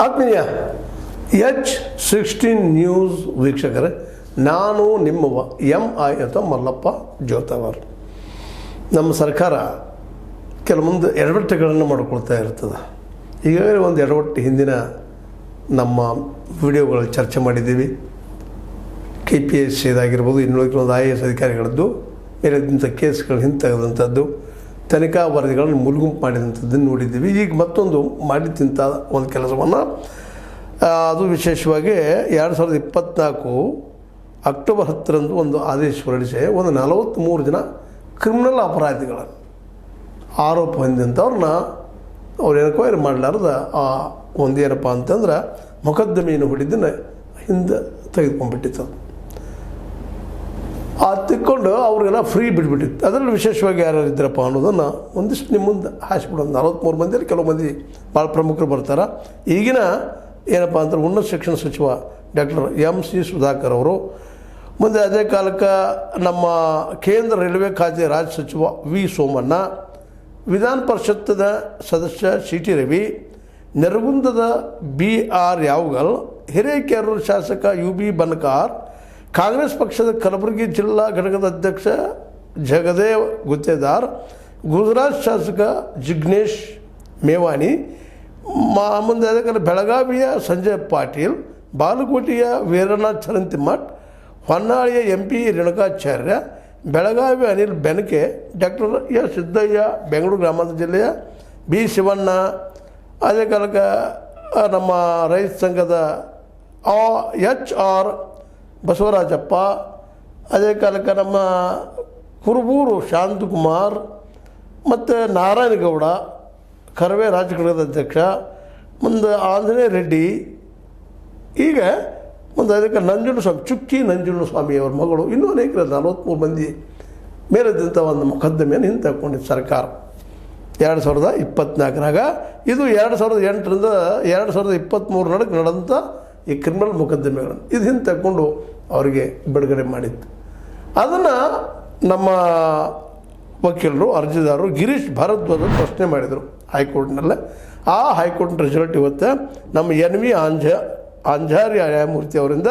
ಆತ್ಮೀಯ H16 news ವೀಕ್ಷಕರೇ, ನಾನು ನಿಮ್ಮವ MI ಅಥವಾ ಮಲ್ಲಪ್ಪ ಜೋತವರ್. ನಮ್ಮ ಸರ್ಕಾರ ಕೆಲವೊಂದು ಎಡವಟ್ಟುಗಳನ್ನು ಮಾಡಿಕೊಳ್ತಾ ಇರ್ತದೆ. ಈಗಾಗಲೇ ಒಂದು ಎಡವಟ್ಟು ಹಿಂದಿನ ನಮ್ಮ ವಿಡಿಯೋಗಳಲ್ಲಿ ಚರ್ಚೆ ಮಾಡಿದ್ದೀವಿ. KPSC ಇದಾಗಿರ್ಬೋದು, ಇನ್ನೊಂದು IAS ಅಧಿಕಾರಿಗಳದ್ದು ಮೇಲಿದ್ದಂಥ ಕೇಸ್ಗಳು ಹಿಂತೆಗೆದಂಥದ್ದು, ತನಿಖಾ ವರದಿಗಳನ್ನು ಮುಳುಗುಂಪು ಮಾಡಿದಂಥದ್ದನ್ನು ನೋಡಿದ್ದೀವಿ. ಈಗ ಮತ್ತೊಂದು ಮಾಡಿದಂಥ ಒಂದು ಕೆಲಸವನ್ನು, ಅದು ವಿಶೇಷವಾಗಿ 2024 ಅಕ್ಟೋಬರ್ 10ರಂದು ಒಂದು ಆದೇಶ ಹೊರಡಿಸಿ ಒಂದು 43 ಜನ ಕ್ರಿಮಿನಲ್ ಅಪರಾಧಿಗಳನ್ನು ಆರೋಪ ಹೊಂದಿದಂಥವ್ರನ್ನ ಅವ್ರು ಎನ್ಕ್ವೈರಿ ಮಾಡಲಾರ್ದ ಆ ಒಂದೇನಪ್ಪ ಅಂತಂದ್ರೆ ಮೊಕದ್ದಮೆಯನ್ನು ಹೊಡಿದ್ದನ್ನು ಹಿಂದೆ ತೆಗೆದುಕೊಂಡ್ಬಿಟ್ಟಿತ್ತು. ತಿಕ್ಕೊಂಡು ಅವ್ರಿಗೆಲ್ಲ ಫ್ರೀ ಬಿಟ್ಬಿಟ್ಟಿತ್ತು. ಅದರಲ್ಲಿ ವಿಶೇಷವಾಗಿ ಯಾರು ಇದ್ರಪ್ಪ ಅನ್ನೋದನ್ನು ಒಂದಿಷ್ಟು ನಿಮ್ಮ ಮುಂದೆ ಹಾಸ್ಬಿಡೋದು. 43 ಮಂದಿಯಲ್ಲಿ ಕೆಲವು ಮಂದಿ ಭಾಳ ಪ್ರಮುಖರು ಬರ್ತಾರೆ. ಈಗಿನ ಏನಪ್ಪ ಅಂದ್ರೆ ಉನ್ನತ ಶಿಕ್ಷಣ ಸಚಿವ ಡಾಕ್ಟರ್ MC ಸುಧಾಕರ್ ಅವರು, ಮುಂದೆ ಅದೇ ಕಾಲಕ್ಕೆ ನಮ್ಮ ಕೇಂದ್ರ ರೈಲ್ವೆ ಖಾತೆ ರಾಜ್ಯ ಸಚಿವ V ಸೋಮಣ್ಣ, ವಿಧಾನ ಪರಿಷತ್ತದ ಸದಸ್ಯ CT ರವಿ, ನೆರಗುಂದದ BR ಯಾವಗಲ್, ಹಿರೇಕೆರೂರು ಶಾಸಕ UB ಬನ್ಕಾರ್, ಕಾಂಗ್ರೆಸ್ ಪಕ್ಷದ ಕಲಬುರಗಿ ಜಿಲ್ಲಾ ಘಟಕದ ಅಧ್ಯಕ್ಷ ಜಗದೇವ್ ಗುತ್ತೇದಾರ್, ಗುಜರಾತ್ ಶಾಸಕ ಜಿಗ್ನೇಶ್ ಮೇವಾನಿ, ಮುಂದೆ ಅದಕ್ಕೆ ಬೆಳಗಾವಿಯ ಸಂಜಯ್ ಪಾಟೀಲ್, ಬಾಲಕೋಟೆಯ ವೀರನಾಥ್ ಚರಂತಿಮಠ್, ಹೊನ್ನಾಳಿಯ MP Renukacharya, Belagavi Anil Benake, doctor S Siddaiah, Bengaluru ಗ್ರಾಮಾಂತರ ಜಿಲ್ಲೆಯ B ಶಿವಣ್ಣ, ಅದೇ ಕಾಲಕ್ಕೆ ನಮ್ಮ ರೈತ ಸಂಘದ HR ಬಸವರಾಜಪ್ಪ, ಅದೇ ಕಾಲಕ್ಕೆ ನಮ್ಮ ಕುರುಬೂರು ಶಾಂತಕುಮಾರ್ ಮತ್ತು ನಾರಾಯಣಗೌಡ, ಕರವೇ ರಾಜ್ಯ ಘಟಕದ ಅಧ್ಯಕ್ಷ, ಮುಂದೆ ಆಂಜನೇಯ ರೆಡ್ಡಿ, ಈಗ ಮುಂದೆ ಅದಕ್ಕೆ ನಂಜುಂಡಸ್ವಾಮಿ, ಚುಕ್ಕಿ ನಂಜುಂಡಸ್ವಾಮಿಯವರ ಮಗಳು, ಇನ್ನೂ ಅನೇಕ 43 ಮಂದಿ ಮೇಲಿದ್ದಂಥ ಒಂದು ಮೊಕದ್ದಮೆಯನ್ನು ಹಿಂತೆಕೊಂಡಿದ್ದು ಸರ್ಕಾರ 2024ರಾಗ. ಇದು 2008ರಿಂದ 2023 ನಡುವೆ ನಡೆದಂಥ ಈ ಕ್ರಿಮಿನಲ್ ಮೊಕದ್ದಮೆಗಳನ್ನು ಇದು ಹಿಂತೆಕೊಂಡು ಅವರಿಗೆ ಬಿಡುಗಡೆ ಮಾಡಿತ್ತು. ಅದನ್ನು ನಮ್ಮ ವಕೀಲರು, ಅರ್ಜಿದಾರರು ಗಿರೀಶ್ ಭಾರದ್ವಾಜ್ ಪ್ರಶ್ನೆ ಮಾಡಿದರು ಹೈಕೋರ್ಟ್ನಲ್ಲೇ. ಆ ಹೈಕೋರ್ಟ್ ರಿಸಲ್ಟ್ ಇವತ್ತು ನಮ್ಮ NV ಅಂಜಾರಿ ನ್ಯಾಯಮೂರ್ತಿ ಅವರಿಂದ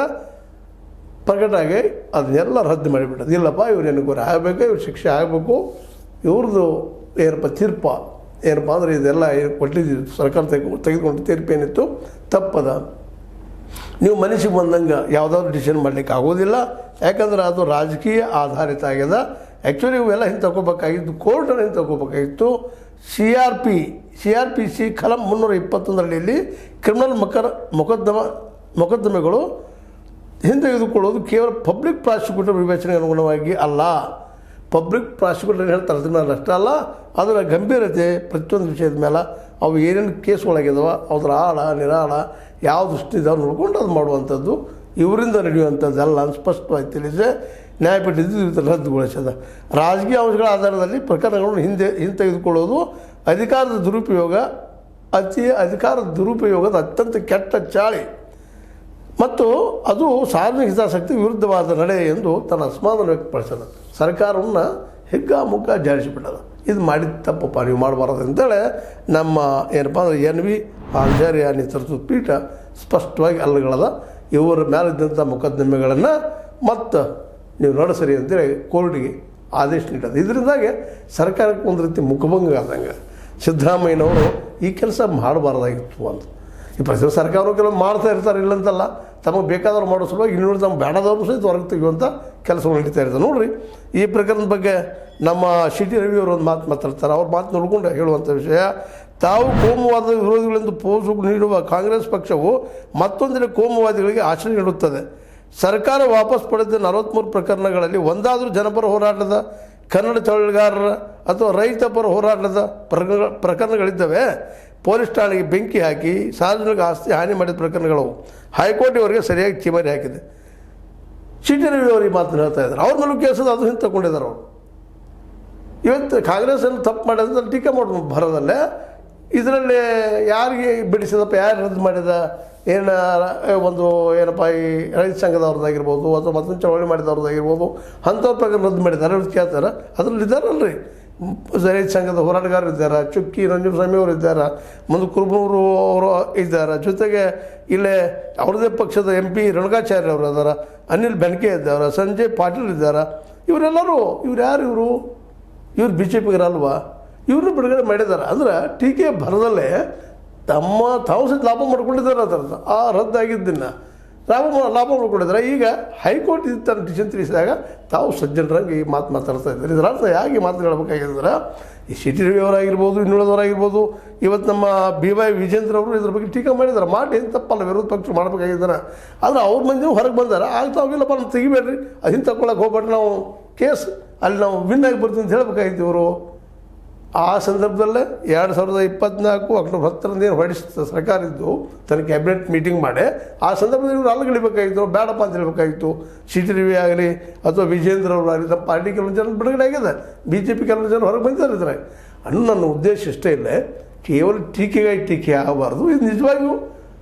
ಪ್ರಕಟ ಆಗಿ ಅದನ್ನೆಲ್ಲ ರದ್ದು ಮಾಡಿಬಿಟ್ಟದು. ಇಲ್ಲಪ್ಪ, ಇವ್ರು ಎನ್ಕ್ವೈರಿ ಆಗಬೇಕು, ಇವ್ರು ಶಿಕ್ಷೆ ಆಗಬೇಕು, ಇವ್ರದ್ದು ಏನಪ್ಪ ತೀರ್ಪ ಏನಪ್ಪ ಅಂದರೆ ಇದೆಲ್ಲ ಕೊಟ್ಟಿದ್ದು ಸರ್ಕಾರ ತೆಗೆದುಕೊಂಡು ತೀರ್ಪು ಏನಿತ್ತು ತಪ್ಪದ. ನೀವು ಮನಸ್ಸಿಗೆ ಬಂದಂಗೆ ಯಾವುದಾದ್ರು ಡಿಸಿಷನ್ ಮಾಡಲಿಕ್ಕೆ ಆಗೋದಿಲ್ಲ, ಯಾಕಂದ್ರೆ ಅದು ರಾಜಕೀಯ ಆಧಾರಿತ ಆಗ್ಯದ. ಆ್ಯಕ್ಚುಲಿ ಇವೆಲ್ಲ ಹಿಂಗೆ ತಗೋಬೇಕಾಗಿತ್ತು, ಕೋರ್ಟನ್ನು ಹಿಂಗೆ ತಗೋಬೇಕಾಗಿತ್ತು. CRPC ಕಲಂ 321ರಲ್ಲಿ ಕ್ರಿಮಿನಲ್ ಮೊಕದ್ದಮೆಗಳು ಹಿಂತೆಗೆದುಕೊಳ್ಳೋದು ಕೇವಲ ಪಬ್ಲಿಕ್ ಪ್ರಾಸಿಕ್ಯೂಟರ್ ವಿವೇಚನೆಗೆ ಅನುಗುಣವಾಗಿ ಅಲ್ಲ. ಪಬ್ಲಿಕ್ ಪ್ರಾಸಿಕ್ಯೂಟರ್ ಏನು ಹೇಳ್ತಾರೆ ಅದ್ರ ಮೇಲೆ ಅಷ್ಟೇ ಅಲ್ಲ, ಅದರ ಗಂಭೀರತೆ ಪ್ರತಿಯೊಂದು ವಿಷಯದ ಮೇಲೆ ಅವು ಏನೇನು ಕೇಸ್ಗಳಾಗಿದಾವ, ಅದರ ಆಳ ನಿರಾಳ ಯಾವ ದೃಷ್ಟಿ ಇದಾವೆ ನೋಡ್ಕೊಂಡು ಅದು ಮಾಡುವಂಥದ್ದು, ಇವರಿಂದ ನಡೆಯುವಂಥದ್ದೆಲ್ಲ ಸ್ಪಷ್ಟವಾಗಿ ತಿಳಿಸಿ ನ್ಯಾಯಪೀಠ ರದ್ದುಗೊಳಿಸದ. ರಾಜಕೀಯ ಅಂಶಗಳ ಆಧಾರದಲ್ಲಿ ಪ್ರಕರಣಗಳನ್ನು ಹಿಂತೆಗೆದುಕೊಳ್ಳೋದು ಅಧಿಕಾರದ ದುರುಪಯೋಗದ ಅತ್ಯಂತ ಕೆಟ್ಟ ಚಾಳಿ ಮತ್ತು ಅದು ಸಾರ್ವಜನಿಕ ಹಿತಾಸಕ್ತಿ ವಿರುದ್ಧವಾದ ನಡೆ ಎಂದು ತನ್ನ ಅಸಮಾಧಾನ ವ್ಯಕ್ತಪಡಿಸದ. ಸರ್ಕಾರವನ್ನು ಹಿಗ್ಗಾಮುಗ್ಗ ಜಾರಿಸಿಬಿಟ್ಟದ. ಇದು ಮಾಡಿದ ತಪ್ಪಪ್ಪ, ನೀವು ಮಾಡಬಾರದು ಅಂತೇಳಿ ನಮ್ಮ ಏನಪ್ಪ ಅಂದರೆ NV ಅಂಜಾರಿಯ ನೇತೃತ್ವದ ಪೀಠ ಸ್ಪಷ್ಟವಾಗಿ ಅಲ್ಲಗಳದ. ಇವರ ಮೇಲಿದ್ದಂಥ ಮೊಕದ್ದಮೆಗಳನ್ನು ಮತ್ತು ನೀವು ನಡೆಸರಿ ಅಂತೇಳಿ ಕೋರ್ಟಿಗೆ ಆದೇಶ ನೀಡೋದು. ಇದರಿಂದಾಗಿ ಸರ್ಕಾರಕ್ಕೆ ಒಂದು ರೀತಿ ಮುಖಭಂಗ ಆದಂಗೆ. ಸಿದ್ದರಾಮಯ್ಯನವರು ಈ ಕೆಲಸ ಮಾಡಬಾರ್ದಾಗಿತ್ತು ಅಂತ. ಈ ಪ್ರತಿ ಸರ್ಕಾರವು ಕೆಲವು ಮಾಡ್ತಾ ಇರ್ತಾರೆ, ಇಲ್ಲಂತಲ್ಲ, ತಮಗೆ ಬೇಕಾದವ್ರು ಮಾಡೋ ಸಲುವಾಗಿ ಇನ್ನೂರು ತಮ್ಮ ಬೇಡದವ್ರು ಸಹಿತ ಹೊರಗೆ ತೆಗೆಯುವಂಥ ಕೆಲಸಗಳು ನಡೀತಾ ಇರ್ತದೆ. ನೋಡಿರಿ, ಈ ಪ್ರಕರಣದ ಬಗ್ಗೆ ನಮ್ಮ CT ರವಿ ಅವರು ಒಂದು ಮಾತು ಮಾತಾಡ್ತಾರೆ. ಅವ್ರ ಮಾತು ನೋಡ್ಕೊಂಡು ಹೇಳುವಂಥ ವಿಷಯ, ತಾವು ಕೋಮುವಾದ ವಿರೋಧಿಗಳೆಂದು ಪೋಸು ನೀಡುವ ಕಾಂಗ್ರೆಸ್ ಪಕ್ಷವು ಮತ್ತೊಂದಿನ ಕೋಮುವಾದಿಗಳಿಗೆ ಆಶ್ರಯ ನೀಡುತ್ತದೆ. ಸರ್ಕಾರ ವಾಪಸ್ ಪಡೆದ 43 ಪ್ರಕರಣಗಳಲ್ಲಿ ಒಂದಾದರೂ ಜನಪರ ಹೋರಾಟದ, ಕನ್ನಡ ಚಳವಳಿಗಾರರ ಅಥವಾ ರೈತ ಪರ ಹೋರಾಟದ ಪ್ರಕರಣಗಳಿದ್ದಾವೆ. ಪೊಲೀಸ್ ಠಾಣೆಗೆ ಬೆಂಕಿ ಹಾಕಿ ಸಾರ್ವಜನಿಕ ಆಸ್ತಿ ಹಾನಿ ಮಾಡಿದ ಪ್ರಕರಣಗಳು ಹೈಕೋರ್ಟ್ ಇವರಿಗೆ ಸರಿಯಾಗಿ ಚಿಮರಿ ಹಾಕಿದೆ. CT ರವಿ ಅವರು ಈ ಮಾತನ್ನು ಹೇಳ್ತಾ ಇದ್ದಾರೆ. ಅವ್ರ ಮೇಲೂ ಕೇಸದ ಅದು ಹಿಂದೆ ತಗೊಂಡಿದ್ದಾರೆ ಅವರು. ಇವತ್ತು ಕಾಂಗ್ರೆಸ್ಸನ್ನು ತಪ್ಪು ಮಾಡಿದ್ರೆ ಟೀಕೆ ಮಾಡ್ಬೋದು ಭರದಲ್ಲೇ. ಇದರಲ್ಲಿ ಯಾರಿಗೆ ಬಿಡಿಸಿದಪ್ಪ, ಯಾರು ರದ್ದು ಮಾಡಿದ, ಏನು ಒಂದು ಏನಪ್ಪ ಈ ರೈತ ಸಂಘದವ್ರದ್ದಾಗಿರ್ಬೋದು ಅಥವಾ ಮತ್ತೊಂದು ಚಳವಳಿ ಮಾಡಿದವ್ರದ್ದಾಗಿರ್ಬೋದು ಅಂಥವ್ರ ಪ್ರಕಾರ ರದ್ದು ಮಾಡಿದ್ದಾರೆ ಅಂತ ಕೇಳ್ತಾರೆ. ಅದರಲ್ಲಿ ಇದ್ದಾರಲ್ರಿ ರೈತ ಸಂಘದ ಹೋರಾಟಗಾರರು ಇದ್ದಾರೆ, ಚುಕ್ಕಿ ನಂಜುಸ್ವಾಮಿ ಅವರು ಇದ್ದಾರೆ, ಮುಂದೆ ಕುರುಬೂರು ಅವರು ಇದ್ದಾರೆ, ಜೊತೆಗೆ ಇಲ್ಲೇ ಅವ್ರದ್ದೇ ಪಕ್ಷದ MP ರೇಣುಕಾಚಾರ್ಯ ಅವರು ಇದ್ದಾರೆ, ಅನಿಲ್ ಬೆನಕೆ ಇದ್ದಾರೆ, ಸಂಜಯ್ ಪಾಟೀಲ್ ಇದ್ದಾರೆ. ಇವರೆಲ್ಲರೂ ಇವ್ರು BJP ಇರಲ್ವಾ? ಇವ್ರನ್ನೂ ಬಿಡುಗಡೆ ಮಾಡಿದ್ದಾರೆ. ಅಂದ್ರೆ ಟೀಕೆ ಬರದಲ್ಲೇ ತಾವು ಸಹಿತ ಲಾಭ ಮಾಡ್ಕೊಂಡಿದ್ದಾರೆ. ಅದರದ್ದು ಆ ರದ್ದಾಗಿದ್ದನ್ನು ಲಾಭ ಮಾಡ್ಕೊಂಡಿದ್ದಾರೆ. ಈಗ ಹೈಕೋರ್ಟ್ ತನ್ನ ಡಿಸಿಷನ್ ತಿಳಿಸಿದಾಗ ತಾವು ಸಜ್ಜನರಾಗಿ ಈ ಮಾತಾಡ್ತಾ ಇದ್ದಾರೆ. ಇದರ ಅರ್ಥ ಯಾಕೆ ಮಾತು ಹೇಳಬೇಕಾಗಿದ್ರೆ ಈ CT ರವಿ ಅವರಾಗಿರ್ಬೋದು, ಇನ್ನುಳಿದವರಾಗಿರ್ಬೋದು, ಇವತ್ತು ನಮ್ಮ BY ವಿಜೇಂದ್ರ ಅವರು ಇದ್ರ ಬಗ್ಗೆ ಟೀಕೆ ಮಾಡಿದ್ದಾರೆ. ಮಾಡಿ ಏನು ತಪ್ಪಲ್ಲ, ವಿರೋಧ ಪಕ್ಷ ಮಾಡಬೇಕಾಗಿದ್ದಾರೆ. ಆದರೆ ಅವ್ರ ಮಂದಿ ಹೊರಗೆ ಬಂದಾರೆ. ಆಗ್ತಾವಿಲ್ಲಪ್ಪ ನಾವು ತೆಗಿಬೇಡ್ರಿ, ಅದನ್ನು ತಗೊಳಕ್ಕೆ ಹೋಗ್ಬೇಡ್ರಿ, ನಾವು ಕೇಸ್ ಅಲ್ಲಿ ನಾವು ವಿನ್ ಆಗಿ ಬರ್ತೀವಿ ಅಂತ ಹೇಳಬೇಕಾಗಿತ್ತು ಇವರು. ಆ ಸಂದರ್ಭದಲ್ಲೇ 2024 ಅಕ್ಟೋಬರ್ 10 ಏನು ಹೊರಡಿಸಿದ ಸರ್ಕಾರ ಇದ್ದು ತನ್ನ ಕ್ಯಾಬಿನೆಟ್ ಮೀಟಿಂಗ್ ಮಾಡಿ ಆ ಸಂದರ್ಭದಲ್ಲಿ ಇವರು ಅಲ್ಲಿಗಳಿಬೇಕಾಗಿತ್ತು, ಬೇಡಪ್ಪ ಅಂತ ಹೇಳಬೇಕಾಗಿತ್ತು. CT ರವಿ ಆಗಲಿ ಅಥವಾ ವಿಜೇಂದ್ರ ಅವರು ಆಗಲಿ, ನಮ್ಮ ಪಾರ್ಟಿ ಕೆಲವು ಜನ ಬಿಡುಗಡೆ ಆಗಿದೆ, BJP ಕೆಲವು ಜನ ಹೊರಗೆ ಬಂದಿದ್ದಾರೆ. ನನ್ನ ಉದ್ದೇಶ ಇಷ್ಟೇ ಇಲ್ಲ, ಕೇವಲ ಟೀಕೆ ಆಗಬಾರ್ದು. ಇದು ನಿಜವಾಗಿಯೂ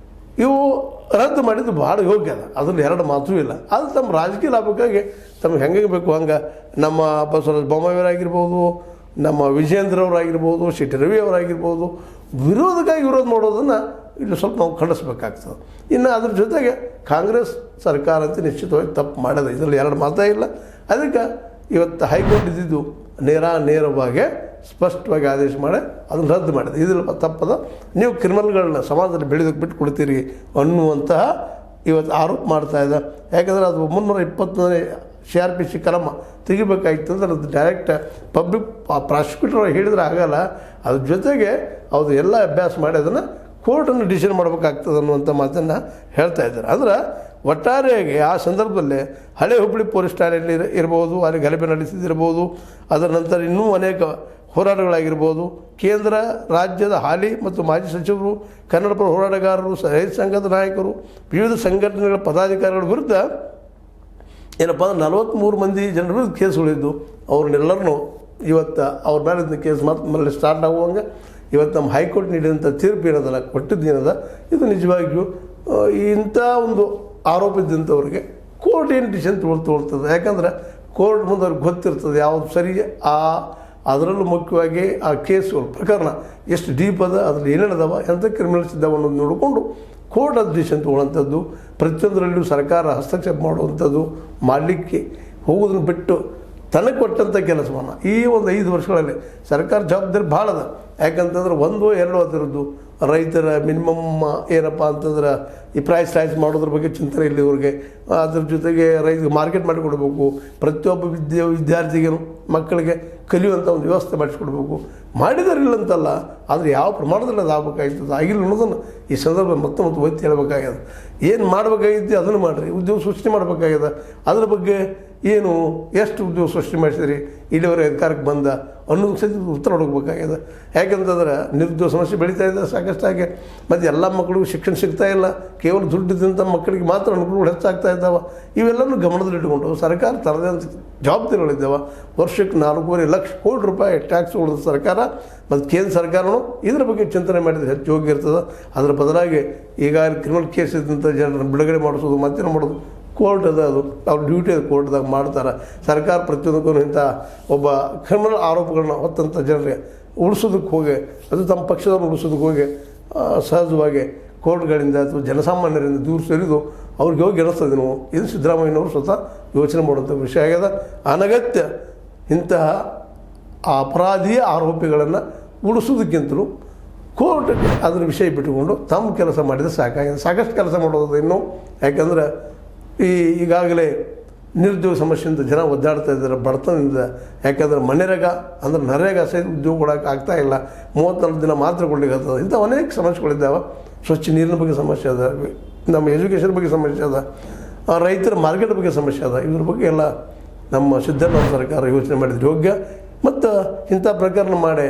ಇವು ರದ್ದು ಮಾಡಿದ್ದು ಭಾಳ ಯೋಗ್ಯ ಅದ, ಅದ್ರಲ್ಲಿ ಎರಡು ಮಾತೂ ಇಲ್ಲ. ಅದು ತಮ್ಮ ರಾಜಕೀಯ ಲಾಭಕ್ಕಾಗಿ ತಮ್ಗೆ ಹೆಂಗೆ ಬೇಕು ಹಂಗೆ ನಮ್ಮ ಬಸವರಾಜ ಬೊಮ್ಮಾಯಿಯವರಾಗಿರ್ಬೋದು, ನಮ್ಮ ವಿಜೇಂದ್ರ ಅವರಾಗಿರ್ಬೋದು, CT ರವಿ ಅವರಾಗಿರ್ಬೋದು, ವಿರೋಧ ಮಾಡೋದನ್ನು ಇಲ್ಲಿ ಸ್ವಲ್ಪ ನಾವು ಖಂಡಿಸ್ಬೇಕಾಗ್ತದೆ. ಇನ್ನು ಅದ್ರ ಜೊತೆಗೆ ಕಾಂಗ್ರೆಸ್ ಸರ್ಕಾರ ಅಂತ ನಿಶ್ಚಿತವಾಗಿ ತಪ್ಪು ಮಾಡೋದು, ಇದರಲ್ಲಿ ಎರಡು ಮಾತೇ ಇಲ್ಲ. ಅದಕ್ಕೆ ಇವತ್ತು ಹೈಕೋರ್ಟ್ ಇದ್ದಿದ್ದು ನೇರವಾಗಿ ಸ್ಪಷ್ಟವಾಗಿ ಆದೇಶ ಮಾಡಿ ಅದನ್ನು ರದ್ದು ಮಾಡಿದೆ. ಇದಿಲ್ಲ ತಪ್ಪದ, ನೀವು ಕ್ರಿಮಿನಲ್ಗಳನ್ನ ಸಮಾಜದಲ್ಲಿ ಬೆಳೆದಕ್ಕೆ ಬಿಟ್ಟು ಕೊಡ್ತೀರಿ ಅನ್ನುವಂತಹ ಇವತ್ತು ಆರೋಪ ಮಾಡ್ತಾಯಿದ್ದ. ಯಾಕಂದರೆ ಅದು 320ನೇ CRPC ಕಲಮ ತೆಗಿಬೇಕಾಗಿತ್ತು ಅಂದ್ರೆ ಅದು ಡೈರೆಕ್ಟ್ ಪಬ್ಲಿಕ್ ಪ್ರಾಸಿಕ್ಯೂಟರ್ ಹೇಳಿದ್ರೆ ಆಗಲ್ಲ. ಅದ್ರ ಜೊತೆಗೆ ಅವ್ರು ಎಲ್ಲ ಅಭ್ಯಾಸ ಮಾಡಿ ಅದನ್ನು ಕೋರ್ಟನ್ನು ಡಿಸಿಷನ್ ಮಾಡಬೇಕಾಗ್ತದೆ ಅನ್ನುವಂಥ ಮಾತನ್ನು ಹೇಳ್ತಾ ಇದ್ದಾರೆ. ಅಂದ್ರೆ ಒಟ್ಟಾರೆಯಾಗಿ ಆ ಸಂದರ್ಭದಲ್ಲಿ ಹಳೆ ಹುಬ್ಬಳ್ಳಿ ಪೊಲೀಸ್ ಠಾಣೆಯಲ್ಲಿ ಇರ್ಬೋದು, ಅಲ್ಲಿ ಗಲಭೆ ನಡೆಸಿದಿರ್ಬೋದು, ಅದರ ನಂತರ ಇನ್ನೂ ಅನೇಕ ಹೋರಾಟಗಳಾಗಿರ್ಬೋದು, ಕೇಂದ್ರ ರಾಜ್ಯದ ಹಾಲಿ ಮತ್ತು ಮಾಜಿ ಸಚಿವರು, ಕನ್ನಡಪರ ಹೋರಾಟಗಾರರು, ರೈತ ಸಂಘದ ನಾಯಕರು, ವಿವಿಧ ಸಂಘಟನೆಗಳ ಪದಾಧಿಕಾರಿಗಳ ವಿರುದ್ಧ ಏನಪ್ಪ ಅಂದ್ರೆ 43 ಮಂದಿ ಜನರ ವಿರುದ್ಧ ಕೇಸುಗಳಿದ್ದು ಅವ್ರನ್ನೆಲ್ಲರನ್ನೂ ಇವತ್ತು ಅವ್ರ ಮೇಲೆ ಕೇಸ್ ಮತ್ತೆ ಸ್ಟಾರ್ಟ್ ಆಗುವಂಗೆ ಇವತ್ತು ನಮ್ಮ ಹೈಕೋರ್ಟ್ ನೀಡಿದಂಥ ತೀರ್ಪು ಏನದಲ್ಲ, ಕೊಟ್ಟಿದ್ದು ಏನದ, ಇದು ನಿಜವಾಗಿಯೂ ಇಂಥ ಒಂದು ಆರೋಪ ಇದ್ದಂಥವ್ರಿಗೆ ಕೋರ್ಟ್ ಏನು ಡಿಸಿಷನ್ ತೊಗೊಳ್ತದೆ. ಯಾಕಂದ್ರೆ ಕೋರ್ಟ್ ಮುಂದೆ ಅವ್ರಿಗೆ ಗೊತ್ತಿರ್ತದೆ ಯಾವುದು ಸರಿ. ಅದರಲ್ಲೂ ಮುಖ್ಯವಾಗಿ ಆ ಕೇಸುಗಳು ಪ್ರಕರಣ ಎಷ್ಟು ಡೀಪ್ ಅದ, ಅದ್ರಲ್ಲಿ ಏನೇನದಾವ, ಎಂಥ ಕ್ರಿಮಿನಲ್ಸ್ ಇದ್ದಾವೆ ಅನ್ನೋದು ನೋಡಿಕೊಂಡು ಕೋರ್ಟ್ ಅದು ಡಿಸಿಷನ್ ತೊಗೊಳ್ಳೋಂಥದ್ದು, ಪ್ರತಿಯೊಂದರಲ್ಲೂ ಸರ್ಕಾರ ಹಸ್ತಕ್ಷೇಪ ಮಾಡುವಂಥದ್ದು ಮಾಡಲಿಕ್ಕೆ ಹೋಗೋದನ್ನು ಬಿಟ್ಟು ತನಗೆ ಕೊಟ್ಟಂಥ ಕೆಲಸವನ್ನು ಈ ಒಂದು 5 ವರ್ಷಗಳಲ್ಲಿ ಸರ್ಕಾರ ಜವಾಬ್ದಾರಿ ಭಾಳ ಅದ. ಯಾಕಂತಂದ್ರೆ 1-2 ಅದರದ್ದು ರೈತರ ಮಿನಿಮಮ್ ಏನಪ್ಪ ಅಂತಂದ್ರೆ ಈ ಪ್ರೈಸ್ ಮಾಡೋದ್ರ ಬಗ್ಗೆ ಚಿಂತನೆ ಇಲ್ಲ ಇವ್ರಿಗೆ. ಅದ್ರ ಜೊತೆಗೆ ರೈತರಿಗೆ ಮಾರ್ಕೆಟ್ ಮಾಡಿಕೊಡ್ಬೇಕು, ಪ್ರತಿಯೊಬ್ಬ ವಿದ್ಯಾರ್ಥಿಗೆ ಮಕ್ಕಳಿಗೆ ಕಲಿಯುವಂಥ ಒಂದು ವ್ಯವಸ್ಥೆ ಮಾಡಿಸ್ಕೊಡ್ಬೇಕು. ಮಾಡಿದಾರಿಲ್ಲ ಅಂತಲ್ಲ, ಆದರೆ ಯಾವ ಪ್ರಮಾಣದಲ್ಲಿ ಅದು ಆಗಬೇಕಾಗಿತ್ತು, ಆಗಿಲ್ಲ ಅನ್ನೋದನ್ನು ಈ ಸಂದರ್ಭ ಮತ್ತೆ ಒತ್ತಿ ಹೇಳಬೇಕಾಗ್ಯದ. ಏನು ಮಾಡಬೇಕಾಗಿತ್ತು ಅದನ್ನು ಮಾಡಿರಿ, ಉದ್ಯೋಗ ಸೃಷ್ಟಿ ಮಾಡಬೇಕಾಗ್ಯದ. ಅದ್ರ ಬಗ್ಗೆ ಏನು ಎಷ್ಟು ಉದ್ಯೋಗ ಸೃಷ್ಟಿ ಮಾಡಿಸಿದ್ರಿ ಇಲ್ಲಿವರೆಗೆ ಅಧಿಕಾರಕ್ಕೆ ಬಂದ ಅನ್ನೋದು ಸಹಿತ ಉತ್ತರ ಹುಡುಕಬೇಕಾಗ್ಯದ. ಯಾಕಂತಂದ್ರೆ ನಿರುದ್ಯೋಗ ಸಮಸ್ಯೆ ಬೆಳೀತಾ ಇದೆ ಸಾಕಷ್ಟಾಗಿ, ಮತ್ತು ಎಲ್ಲ ಮಕ್ಕಳಿಗೂ ಶಿಕ್ಷಣ ಸಿಗ್ತಾ ಇಲ್ಲ, ಕೇವಲ ದುಡ್ಡಿದ್ದಂಥ ಮಕ್ಕಳಿಗೆ ಮಾತ್ರ ಅನುಕೂಲಗಳು ಹೆಚ್ಚಾಗ್ತಾ ಇದ್ದಾವೆ. ಇವೆಲ್ಲನೂ ಗಮನದಲ್ಲಿಟ್ಟುಕೊಂಡು ಸರ್ಕಾರ ತರದಂಥ ಜವಾಬ್ದಾರಿಗಳಿದ್ದಾವೆ. ವರ್ಷಕ್ಕೆ 4.5 ಲಕ್ಷ ಕೋಟಿ ರೂಪಾಯಿ ಟ್ಯಾಕ್ಸ್ ಉಳಿದ ಸರ್ಕಾರ ಮತ್ತು ಕೇಂದ್ರ ಸರ್ಕಾರನೂ ಇದ್ರ ಬಗ್ಗೆ ಚಿಂತನೆ ಮಾಡಿದರೆ ಹೆಚ್ಚು ಯೋಗ್ಯ ಇರ್ತದೆ. ಅದರ ಬದಲಾಗಿ ಈಗ ಕ್ರಿಮಿನಲ್ ಕೇಸ್ ಇದ್ದಂಥ ಜನರನ್ನು ಬಿಡುಗಡೆ ಮಾಡಿಸೋದು, ಮತ್ತೇನು ಮಾಡೋದು, ಕೋರ್ಟ್ ಅದ, ಅದು ಅವ್ರ ಡ್ಯೂಟಿ ಅದು ಕೋರ್ಟ್ದಾಗ ಮಾಡ್ತಾರೆ. ಸರ್ಕಾರ ಪ್ರತಿಯೊಂದಕ್ಕೂ ಇಂಥ ಒಬ್ಬ ಕ್ರಿಮಿನಲ್ ಆರೋಪಗಳನ್ನ ಹೊತ್ತಂಥ ಜನರಿಗೆ ಉಳಿಸೋದಕ್ಕೆ ಹೋಗಿ, ಅದು ತಮ್ಮ ಪಕ್ಷದವ್ರು ಉಳಿಸೋದಕ್ಕೆ ಹೋಗಿ ಸಹಜವಾಗಿ ಕೋರ್ಟ್ಗಳಿಂದ ಅಥವಾ ಜನಸಾಮಾನ್ಯರಿಂದ ದೂರ ಸರಿದು ಅವ್ರಿಗೆ ಹೋಗಿ ಎನಿಸ್ತದೆ. ನಾವು ಇದು ಸಿದ್ದರಾಮಯ್ಯನವರು ಸ್ವತಃ ಯೋಚನೆ ಮಾಡುವಂಥ ವಿಷಯ ಆಗ್ಯದ. ಅನಗತ್ಯ ಇಂತಹ ಅಪರಾಧಿ ಆರೋಪಿಗಳನ್ನು ಉಳಿಸೋದಕ್ಕಿಂತಲೂ ಕೋರ್ಟ್ಗೆ ಅದರ ವಿಷಯ ಬಿಟ್ಟುಕೊಂಡು ತಮ್ಮ ಕೆಲಸ ಮಾಡಿದರೆ ಸಾಕಾಗಿದೆ. ಸಾಕಷ್ಟು ಕೆಲಸ ಮಾಡೋದು ಇನ್ನೂ. ಯಾಕಂದ್ರೆ ಈಗಾಗಲೇ ನಿರುದ್ಯೋಗ ಸಮಸ್ಯೆಯಿಂದ ಜನ ಒದ್ದಾಡ್ತಾ ಇದ್ದಾರೆ ಬಡತನದಿಂದ. ಯಾಕಂದರೆ ಮನೆರೇಗಾ ಅಂದ್ರೆ ನರೇಗಾ ಸಹಿತ ಉದ್ಯೋಗ ಕೊಡೋಕೆ ಆಗ್ತಾಯಿಲ್ಲ, 34 ದಿನ ಮಾತ್ರ ಕೊಡ್ಲಿಕ್ಕೆ ಆಗ್ತದೆ. ಇಂಥ ಅನೇಕ ಸಮಸ್ಯೆಗಳಿದ್ದಾವೆ. ಸ್ವಚ್ಛ ನೀರಿನ ಬಗ್ಗೆ ಸಮಸ್ಯೆ ಅದ, ನಮ್ಮ ಎಜುಕೇಷನ್ ಬಗ್ಗೆ ಸಮಸ್ಯೆ ಅದ, ರೈತರ ಮಾರ್ಕೆಟ್ ಬಗ್ಗೆ ಸಮಸ್ಯೆ ಅದ. ಇದ್ರ ಬಗ್ಗೆ ಎಲ್ಲ ನಮ್ಮ ಸಿದ್ದರಾಮಯ್ಯ ಸರ್ಕಾರ ಯೋಚನೆ ಮಾಡಿದ್ರೆ ಯೋಗ್ಯ. ಮತ್ತು ಇಂಥ ಪ್ರಕರಣ ಮಾಡಿ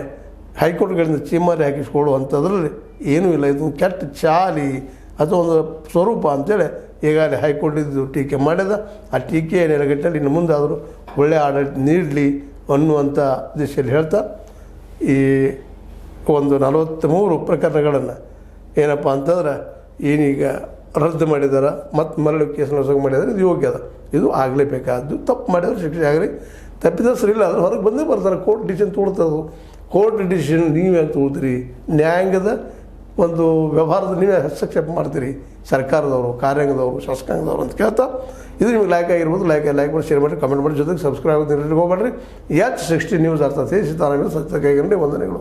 ಹೈಕೋರ್ಟ್ಗಳಿಂದ ಚೀಮಾರಿ ಹಾಕಿಸ್ಕೊಳ್ಳುವಂಥದ್ರಲ್ಲಿ ಏನೂ ಇಲ್ಲ. ಇದು ಕೆಟ್ಟ ಚಾಲಿ ಅಥವಾ ಒಂದು ಸ್ವರೂಪ ಅಂತೇಳಿ ಈಗಾಗಲೇ ಹೈಕೋರ್ಟ್ ಇದ್ದು ಟೀಕೆ ಮಾಡಿದ. ಆ ಟೀಕೆಯ ನೆಲೆಗಟ್ಟಲ್ಲಿ ಇನ್ನು ಮುಂದಾದರೂ ಒಳ್ಳೆಯ ಆಡಳಿತ ನೀಡಲಿ ಅನ್ನುವಂಥ ದಿಶೆಯಲ್ಲಿ ಹೇಳ್ತಾ ಈ ಒಂದು 43 ಪ್ರಕರಣಗಳನ್ನು ಏನಪ್ಪ ಅಂತಂದ್ರೆ ಏನೀಗ ರದ್ದು ಮಾಡಿದ್ದಾರೆ ಮತ್ತು ಮರಳು ಕೇಸನ್ನು ಹೊಸ ಮಾಡಿದ್ದಾರೆ. ಇದು ಯೋಗ್ಯ ಅದ, ಇದು ಆಗಲೇಬೇಕಾದ್ದು. ತಪ್ಪು ಮಾಡಿದ್ರೆ ಶಿಕ್ಷೆ ಆಗಲಿ. ತಪ್ಪಿದಸ್ರು ಇಲ್ಲ ಅದ್ರ ಹೊರಗೆ ಬಂದೇ ಬರ್ತಾರೆ. ಕೋರ್ಟ್ ಡಿಸಿಷನ್ ತೊಗೊಳ್ತದು. ಕೋರ್ಟ್ ಡಿಸಿಷನ್ ನೀವು ಹೆಂಗೆ ತೊಗೊಳ್ತೀರಿ? ನ್ಯಾಯಾಂಗದ ಒಂದು ವ್ಯವಹಾರದ ನೀವೇ ಹಸ್ತಕ್ಷೇಪ ಮಾಡ್ತೀರಿ, ಸರ್ಕಾರದವರು, ಕಾರ್ಯಾಂಗದವರು, ಶಾಸಕಾಂಗದವರು ಅಂತ ಕೇಳ್ತಾ, ಇದು ನಿಮ್ಗೆ ಲೈಕ್ ಆಗಿರ್ಬೋದು. ಲೈಕ್ ಮಾಡಿ, ಶೇರ್ ಮಾಡಿ, ಕಮೆಂಟ್ ಮಾಡಿ, ಜೊತೆಗೆ ಸಬ್ಸ್ಕ್ರೈಬ್ ಆಗೋದು ಹೋಗ್ಬೇಡ್ರಿ. H60 ನ್ಯೂಸ್ ಅರ್ಥ ಸೀತಾರಾಮ ಸತ್ಯ ಕೈಗಂಡೆ ವಂದನೆಗಳು.